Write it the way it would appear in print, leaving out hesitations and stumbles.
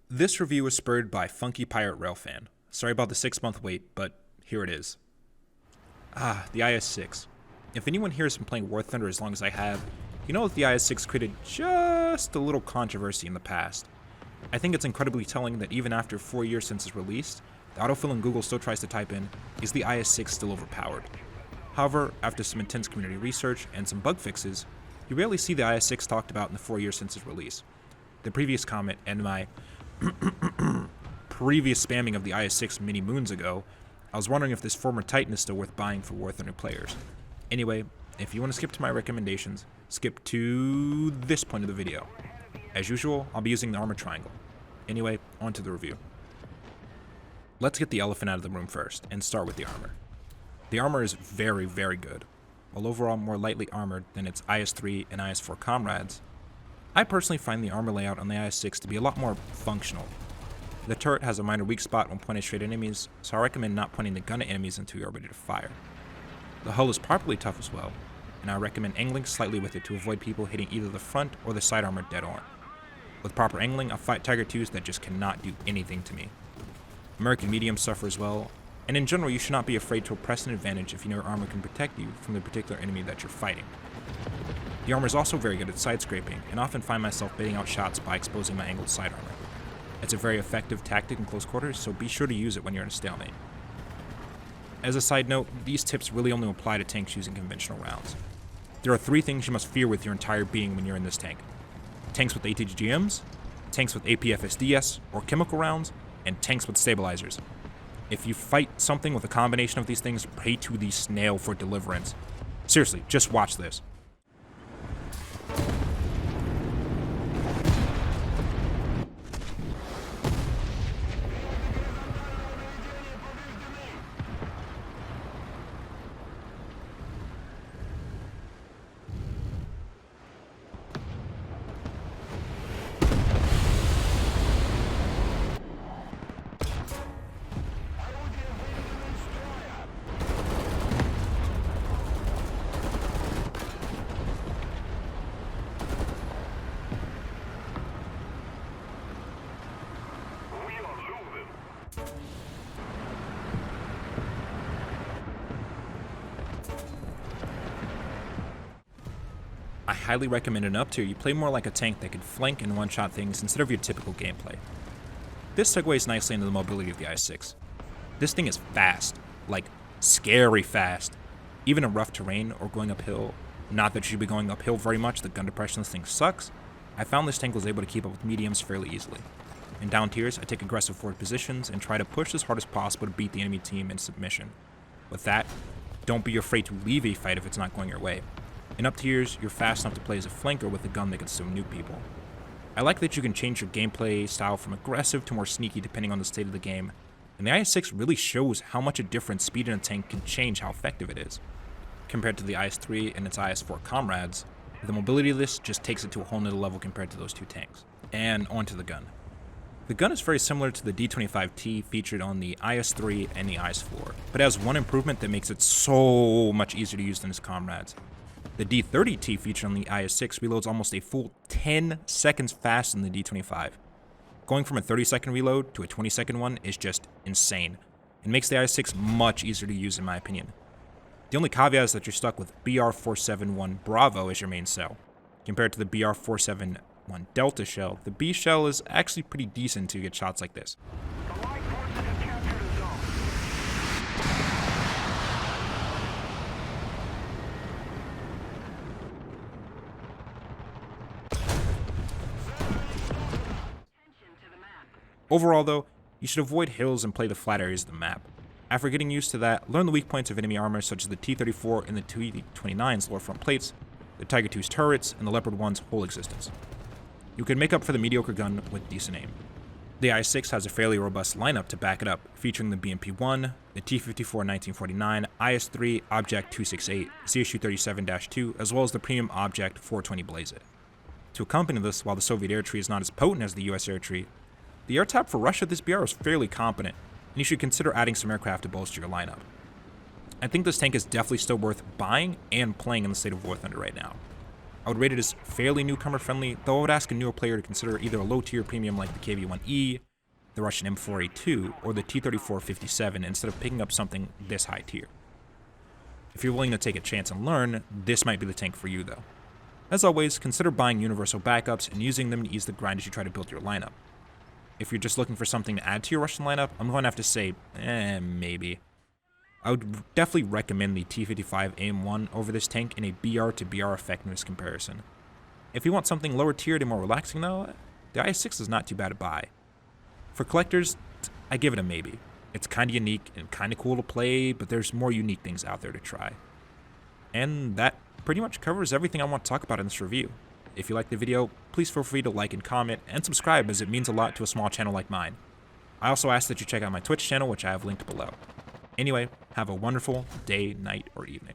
This review was spurred by Funky Pirate Railfan. Sorry about the 6-month wait, but here it is. The IS-6. If anyone here has been playing War Thunder as long as I have, you know that the IS-6 created just a little controversy in the past. I think it's incredibly telling that even after 4 years since its release, the autofill in Google still tries to type in, "Is the IS-6 still overpowered?" However, after some intense community research and some bug fixes, you rarely see the IS-6 talked about in the 4 years since its release. The previous comment and my previous spamming of the IS-6 many moons ago, I was wondering if this former Titan is still worth buying for War Thunder players. Anyway, if you want to skip to my recommendations, skip to this point of the video. As usual, I'll be using the armor triangle. Anyway, on to the review. Let's get the elephant out of the room first, and start with the armor. The armor is very, very good. While overall more lightly armored than its IS-3 and IS-4 comrades, I personally find the armor layout on the IS-6 to be a lot more functional. The turret has a minor weak spot when pointed straight at enemies, so I recommend not pointing the gun at enemies until you are ready to fire. The hull is properly tough as well, and I recommend angling slightly with it to avoid people hitting either the front or the side armor dead on. With proper angling, I'll fight Tiger IIs that just cannot do anything to me. American mediums suffer as well, and in general you should not be afraid to press an advantage if you know your armor can protect you from the particular enemy that you're fighting. The armor is also very good at side scraping, and often find myself baiting out shots by exposing my angled side armor. It's a very effective tactic in close quarters, so be sure to use it when you're in a stalemate. As a side note, these tips really only apply to tanks using conventional rounds. There are 3 things you must fear with your entire being when you're in this tank: tanks with ATGMs, tanks with APFSDS or chemical rounds, and tanks with stabilizers. If you fight something with a combination of these things, pray to the snail for deliverance. Seriously, just watch this. I highly recommend an up tier you play more like a tank that can flank and one-shot things instead of your typical gameplay. This segues nicely into the mobility of the IS-6. This thing is fast, like scary fast. Even in rough terrain or going uphill, not that you should be going uphill very much, the gun depression of this thing sucks, I found this tank was able to keep up with mediums fairly easily. In down tiers, I take aggressive forward positions and try to push as hard as possible to beat the enemy team in submission. With that, don't be afraid to leave a fight if it's not going your way. In up tiers, you're fast enough to play as a flanker with a gun that can still nuke people. I like that you can change your gameplay style from aggressive to more sneaky depending on the state of the game, and the IS-6 really shows how much a difference speed in a tank can change how effective it is. Compared to the IS-3 and its IS-4 comrades, the mobility of this just takes it to a whole nother level compared to those 2 tanks. And onto the gun. The gun is very similar to the D25T featured on the IS-3 and the IS-4, but has one improvement that makes it so much easier to use than its comrades. The D30T featured on the IS-6 reloads almost a full 10 seconds faster than the D25. Going from a 30-second reload to a 20-second one is just insane, and makes the IS-6 much easier to use in my opinion. The only caveat is that you're stuck with BR-471 Bravo as your main cell. Compared to the BR-471 Delta shell, the B shell is actually pretty decent to get shots like this. Overall though, you should avoid hills and play the flat areas of the map. After getting used to that, learn the weak points of enemy armor such as the T-34 and the T-29's lower front plates, the Tiger II's turrets, and the Leopard 1's whole existence. You can make up for the mediocre gun with decent aim. The IS-6 has a fairly robust lineup to back it up, featuring the BMP-1, the T-54 1949, IS-3, Object 268, CSU-37-2, as well as the premium Object 420 Blaze It. To accompany this, while the Soviet air tree is not as potent as the US air tree, the air tap for Russia this BR is fairly competent, and you should consider adding some aircraft to bolster your lineup. I think this tank is definitely still worth buying and playing in the state of War Thunder right now. I would rate it as fairly newcomer friendly, though I would ask a newer player to consider either a low tier premium like the KV-1E, the Russian M4A2, or the T-34-57 instead of picking up something this high tier. If you're willing to take a chance and learn, this might be the tank for you though. As always, consider buying universal backups and using them to ease the grind as you try to build your lineup. If you're just looking for something to add to your Russian lineup, I'm going to have to say, maybe. I would definitely recommend the T-55 AM1 over this tank in a BR to BR effectiveness comparison. If you want something lower tiered and more relaxing though, the IS-6 is not too bad to buy. For collectors, I give it a maybe. It's kinda unique and kinda cool to play, but there's more unique things out there to try. And that pretty much covers everything I want to talk about in this review. If you liked the video, please feel free to like and comment and subscribe as it means a lot to a small channel like mine. I also ask that you check out my Twitch channel, which I have linked below. Anyway, have a wonderful day, night, or evening.